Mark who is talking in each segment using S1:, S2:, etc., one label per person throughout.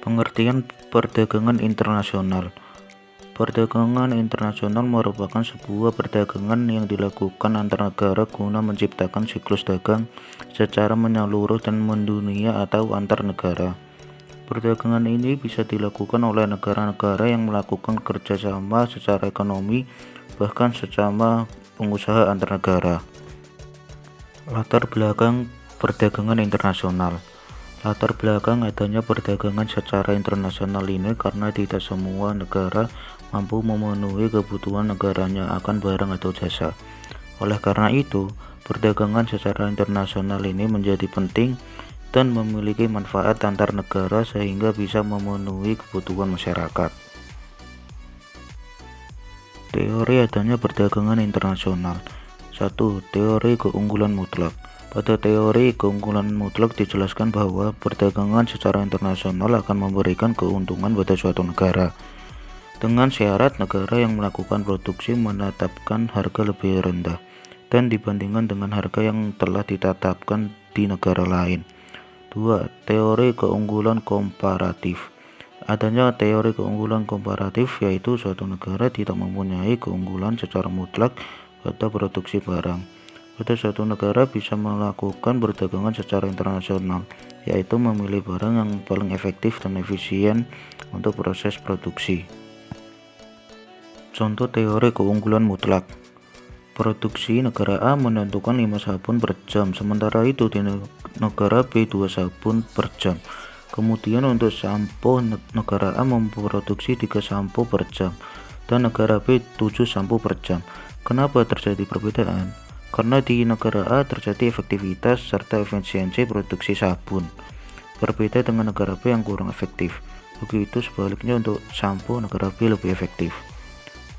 S1: Pengertian perdagangan internasional. Perdagangan internasional merupakan sebuah perdagangan yang dilakukan antar negara guna menciptakan siklus dagang secara menyeluruh dan mendunia atau antar negara. Perdagangan ini bisa dilakukan oleh negara-negara yang melakukan kerjasama secara ekonomi, bahkan sesama pengusaha antar negara. Latar belakang perdagangan internasional. Latar belakang adanya perdagangan secara internasional ini karena tidak semua negara mampu memenuhi kebutuhan negaranya akan barang atau jasa. Oleh karena itu, perdagangan secara internasional ini menjadi penting dan memiliki manfaat antar negara sehingga bisa memenuhi kebutuhan masyarakat. Teori adanya perdagangan internasional. 1. Teori keunggulan mutlak. Pada teori keunggulan mutlak dijelaskan bahwa perdagangan secara internasional akan memberikan keuntungan pada suatu negara, dengan syarat negara yang melakukan produksi menetapkan harga lebih rendah dan dibandingkan dengan harga yang telah ditetapkan di negara lain. 2. Teori keunggulan komparatif. Adanya teori keunggulan komparatif yaitu suatu negara tidak mempunyai keunggulan secara mutlak pada produksi barang. Pada suatu negara bisa melakukan perdagangan secara internasional, yaitu memilih barang yang paling efektif dan efisien untuk proses produksi. Contoh teori keunggulan mutlak. Produksi negara A menentukan 5 sabun per jam, sementara itu di negara B 2 sabun per jam. Kemudian untuk sampo negara A memproduksi 3 sampo per jam dan negara B 7 sampo per jam. Kenapa terjadi perbedaan? Karena di negara A terjadi efektivitas serta efisiensi produksi sabun, berbeda dengan negara B yang kurang efektif. Begitu sebaliknya untuk sampo negara B lebih efektif.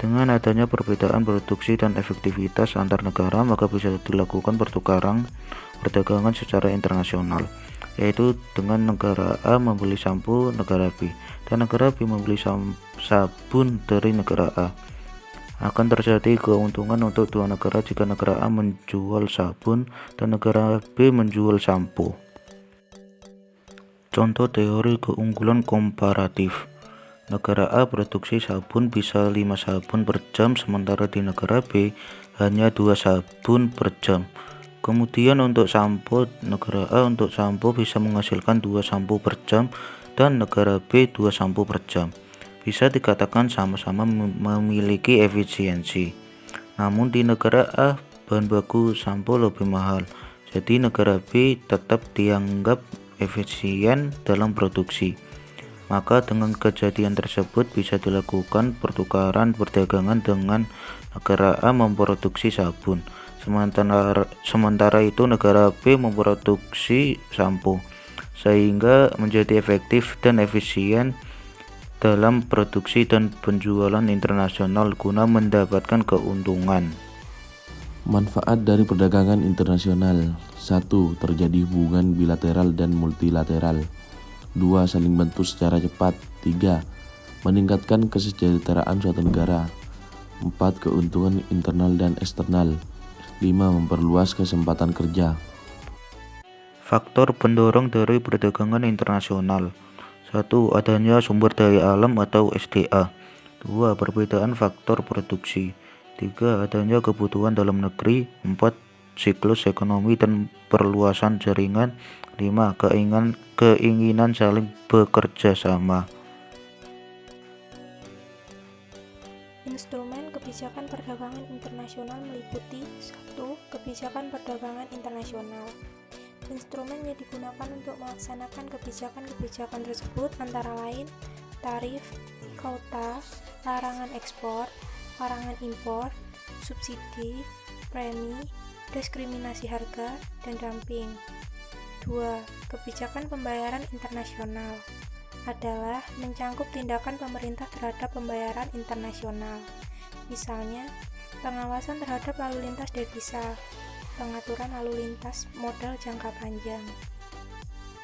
S1: Dengan adanya perbedaan produksi dan efektivitas antar negara, maka bisa dilakukan perdagangan secara internasional, yaitu dengan negara A membeli sampo negara B dan negara B membeli sabun dari negara A. Akan terjadi keuntungan untuk dua negara jika negara A menjual sabun dan negara B menjual sampo. Contoh teori keunggulan komparatif. Negara A produksi sabun bisa 5 sabun per jam, sementara di negara B hanya 2 sabun per jam. Kemudian untuk sampo, negara A untuk sampo bisa menghasilkan 2 sampo per jam dan negara B 2 sampo per jam. Bisa dikatakan sama-sama memiliki efisiensi. Namun di negara A bahan baku sampo lebih mahal, jadi negara B tetap dianggap efisien dalam produksi. Maka dengan kejadian tersebut bisa dilakukan pertukaran perdagangan dengan negara A memproduksi sabun, sementara itu negara B memproduksi sampo, sehingga menjadi efektif dan efisien dalam produksi dan penjualan internasional guna mendapatkan keuntungan.
S2: Manfaat dari perdagangan internasional. 1. Terjadi hubungan bilateral dan multilateral. 2. Saling bantu secara cepat. 3. Meningkatkan kesejahteraan suatu negara. 4. Keuntungan internal dan eksternal. 5. Memperluas kesempatan kerja.
S1: Faktor pendorong dari perdagangan internasional. 1. Adanya sumber daya alam atau SDA. 2. Perbedaan faktor produksi. 3. Adanya kebutuhan dalam negeri. 4. Siklus ekonomi dan perluasan jaringan. 5. Keinginan saling bekerja sama.
S3: Instrumen kebijakan perdagangan internasional meliputi 1. Kebijakan perdagangan internasional. Instrumen yang digunakan untuk melaksanakan kebijakan-kebijakan tersebut antara lain tarif, kuota, larangan ekspor, larangan impor, subsidi, premi, diskriminasi harga, dan dumping. 2. Kebijakan pembayaran internasional adalah mencangkup tindakan pemerintah terhadap pembayaran internasional, misalnya pengawasan terhadap lalu lintas devisa, pengaturan lalu lintas modal jangka panjang.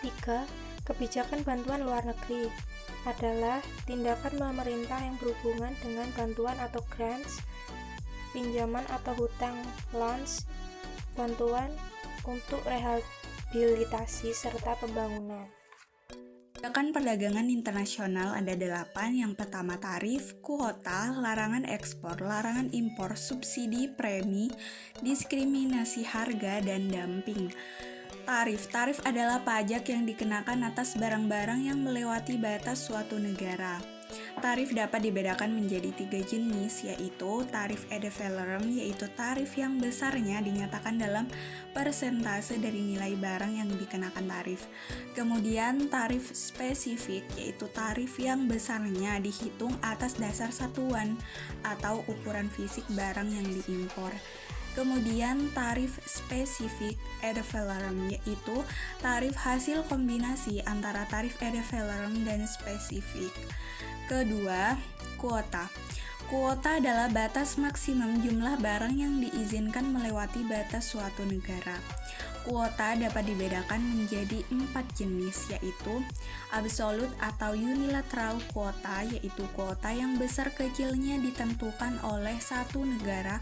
S3: 3. Kebijakan bantuan luar negeri adalah tindakan pemerintah yang berhubungan dengan bantuan atau grants, pinjaman atau hutang loans, bantuan untuk rehabilitasi serta pembangunan.
S4: Kebijakan perdagangan internasional ada 8. Yang pertama tarif, kuota, larangan ekspor, larangan impor, subsidi, premi, diskriminasi harga, dan dumping. Tarif adalah pajak yang dikenakan atas barang-barang yang melewati batas suatu negara. Tarif dapat dibedakan menjadi 3 jenis, yaitu tarif ad valorem, yaitu tarif yang besarnya dinyatakan dalam persentase dari nilai barang yang dikenakan tarif. Kemudian tarif spesifik, yaitu tarif yang besarnya dihitung atas dasar satuan atau ukuran fisik barang yang diimpor. Kemudian tarif spesifik ad valorem, yaitu tarif hasil kombinasi antara tarif ad valorem dan spesifik. Kedua, kuota. Kuota adalah batas maksimum jumlah barang yang diizinkan melewati batas suatu negara. Kuota dapat dibedakan menjadi 4 jenis, yaitu absolute atau unilateral kuota, yaitu kuota yang besar kecilnya ditentukan oleh satu negara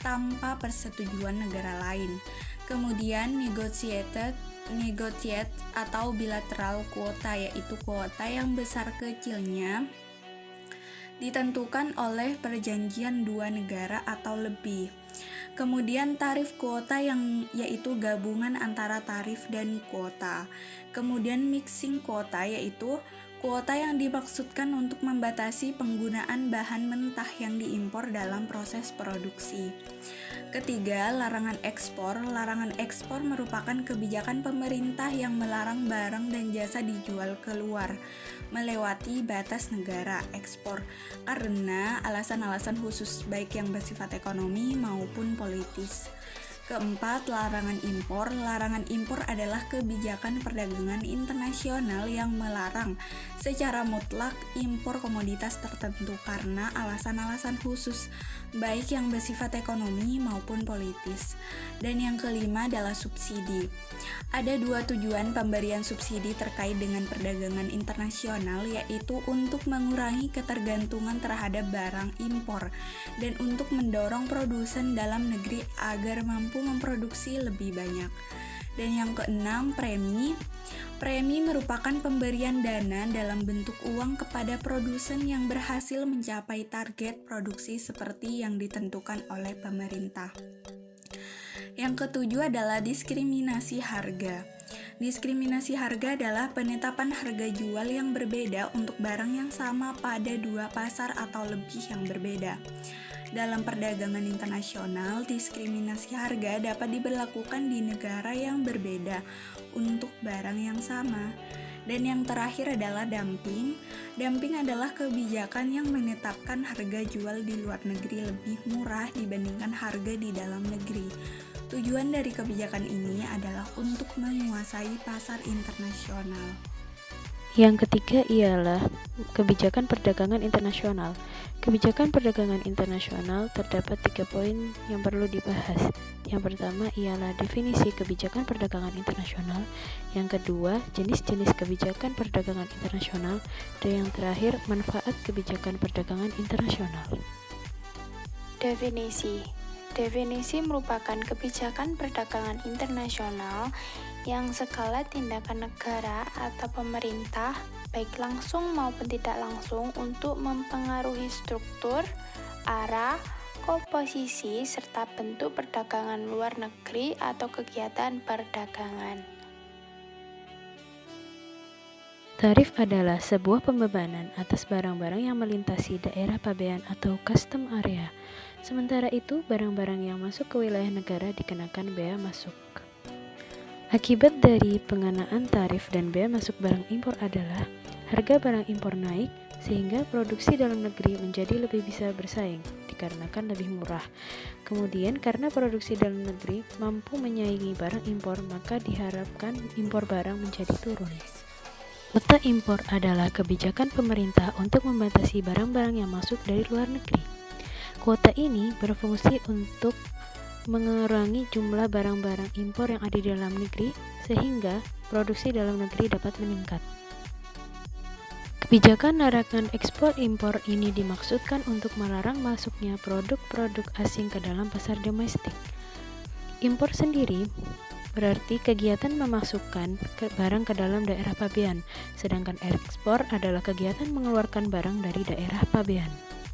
S4: tanpa persetujuan negara lain. Kemudian negotiated atau bilateral kuota, yaitu kuota yang besar kecilnya ditentukan oleh perjanjian dua negara atau lebih. Kemudian tarif kuota yang yaitu gabungan antara tarif dan kuota. Kemudian mixing kuota, yaitu kuota yang dimaksudkan untuk membatasi penggunaan bahan mentah yang diimpor dalam proses produksi. Ketiga, larangan ekspor. Larangan ekspor merupakan kebijakan pemerintah yang melarang barang dan jasa dijual keluar melewati batas negara ekspor karena alasan-alasan khusus baik yang bersifat ekonomi maupun politis. Keempat, larangan impor. Larangan impor adalah kebijakan perdagangan internasional yang melarang secara mutlak impor komoditas tertentu karena alasan-alasan khusus, baik yang bersifat ekonomi maupun politis. Dan yang kelima adalah subsidi. Ada 2 tujuan pemberian subsidi terkait dengan perdagangan internasional, yaitu untuk mengurangi ketergantungan terhadap barang impor dan untuk mendorong produsen dalam negeri agar mampu memproduksi lebih banyak. Dan yang keenam, premi. Premi merupakan pemberian dana dalam bentuk uang kepada produsen yang berhasil mencapai target produksi seperti yang ditentukan oleh pemerintah. Yang ketujuh adalah diskriminasi harga. Diskriminasi harga adalah penetapan harga jual yang berbeda untuk barang yang sama pada 2 pasar atau lebih yang berbeda. Dalam perdagangan internasional, diskriminasi harga dapat diberlakukan di negara yang berbeda untuk barang yang sama. Dan yang terakhir adalah dumping. Dumping adalah kebijakan yang menetapkan harga jual di luar negeri lebih murah dibandingkan harga di dalam negeri. Tujuan dari kebijakan ini adalah untuk menguasai pasar internasional.
S5: Yang ketiga ialah kebijakan perdagangan internasional. Kebijakan perdagangan internasional terdapat 3 poin yang perlu dibahas. Yang pertama ialah definisi kebijakan perdagangan internasional. Yang kedua, jenis-jenis kebijakan perdagangan internasional. Dan yang terakhir, manfaat kebijakan perdagangan internasional.
S6: Definisi merupakan kebijakan perdagangan internasional yang segala tindakan negara atau pemerintah, baik langsung maupun tidak langsung, untuk mempengaruhi struktur, arah, komposisi, serta bentuk perdagangan luar negeri atau kegiatan perdagangan.
S5: Tarif adalah sebuah pembebanan atas barang-barang yang melintasi daerah pabean atau custom area. Sementara itu, barang-barang yang masuk ke wilayah negara dikenakan bea masuk. Akibat dari pengenaan tarif dan bea masuk barang impor adalah harga barang impor naik sehingga produksi dalam negeri menjadi lebih bisa bersaing dikarenakan lebih murah. Kemudian karena produksi dalam negeri mampu menyaingi barang impor, maka diharapkan impor barang menjadi turun. Kuota impor adalah kebijakan pemerintah untuk membatasi barang-barang yang masuk dari luar negeri. Kuota ini berfungsi untuk mengurangi jumlah barang-barang impor yang ada di dalam negeri sehingga produksi dalam negeri dapat meningkat. Kebijakan larangan ekspor impor ini dimaksudkan untuk melarang masuknya produk-produk asing ke dalam pasar domestik. Impor sendiri berarti kegiatan memasukkan barang ke dalam daerah pabean, sedangkan ekspor adalah kegiatan mengeluarkan barang dari daerah pabean.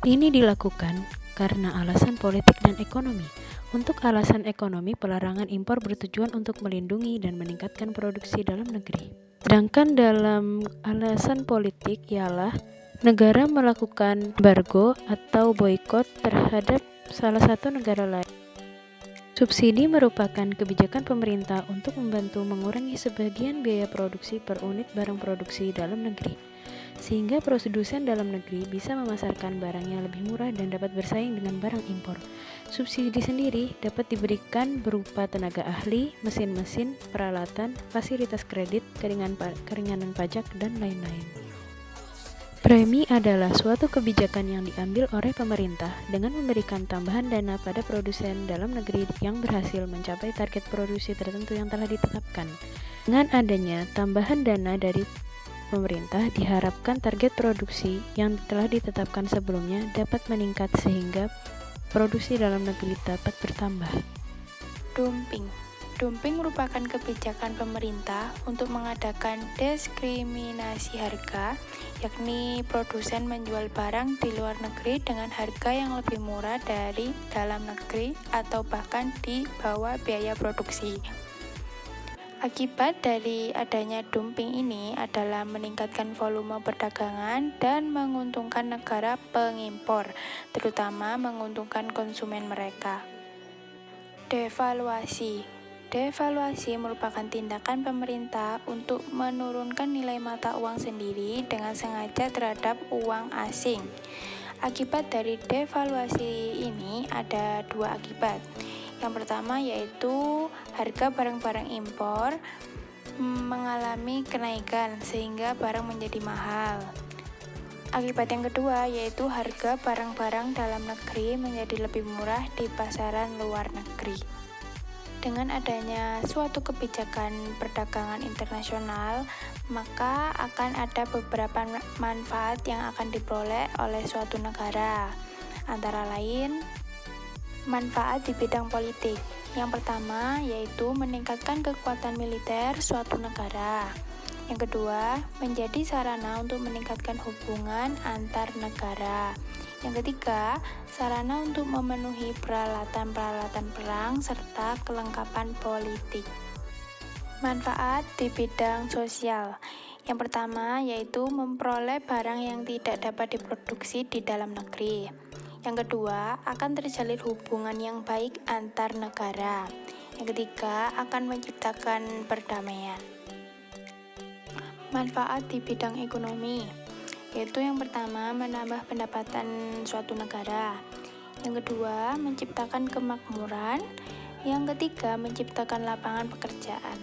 S5: Ini dilakukan karena alasan politik dan ekonomi. Untuk alasan ekonomi, pelarangan impor bertujuan untuk melindungi dan meningkatkan produksi dalam negeri. Sedangkan dalam alasan politik ialah negara melakukan embargo atau boikot terhadap salah satu negara lain. Subsidi merupakan kebijakan pemerintah untuk membantu mengurangi sebagian biaya produksi per unit barang produksi dalam negeri, sehingga produsen dalam negeri bisa memasarkan barangnya lebih murah dan dapat bersaing dengan barang impor. Subsidi sendiri dapat diberikan berupa tenaga ahli, mesin-mesin, peralatan, fasilitas kredit, keringanan pajak, dan lain-lain. Premi adalah suatu kebijakan yang diambil oleh pemerintah dengan memberikan tambahan dana pada produsen dalam negeri yang berhasil mencapai target produksi tertentu yang telah ditetapkan. Dengan adanya tambahan dana dari pemerintah, diharapkan target produksi yang telah ditetapkan sebelumnya dapat meningkat sehingga produksi dalam negeri dapat bertambah.
S6: Dumping merupakan kebijakan pemerintah untuk mengadakan diskriminasi harga, yakni produsen menjual barang di luar negeri dengan harga yang lebih murah dari dalam negeri atau bahkan di bawah biaya produksi. Akibat dari adanya dumping ini adalah meningkatkan volume perdagangan dan menguntungkan negara pengimpor, terutama menguntungkan konsumen mereka. Devaluasi merupakan tindakan pemerintah untuk menurunkan nilai mata uang sendiri dengan sengaja terhadap uang asing. Akibat dari devaluasi ini ada dua akibat. Yang pertama yaitu harga barang-barang impor mengalami kenaikan sehingga barang menjadi mahal. Akibat yang kedua yaitu harga barang-barang dalam negeri menjadi lebih murah di pasaran luar negeri. Dengan adanya suatu kebijakan perdagangan internasional, maka akan ada beberapa manfaat yang akan diperoleh oleh suatu negara. Antara lain, manfaat di bidang politik. Yang pertama yaitu meningkatkan kekuatan militer suatu negara. Yang kedua, menjadi sarana untuk meningkatkan hubungan antar negara. Yang ketiga, sarana untuk memenuhi peralatan-peralatan perang serta kelengkapan politik. Manfaat di bidang sosial. Yang pertama yaitu memperoleh barang yang tidak dapat diproduksi di dalam negeri. Yang kedua, akan terjalin hubungan yang baik antar negara. Yang ketiga, akan menciptakan perdamaian. Manfaat di bidang ekonomi, yaitu yang pertama menambah pendapatan suatu negara, yang kedua menciptakan kemakmuran, yang ketiga menciptakan lapangan pekerjaan.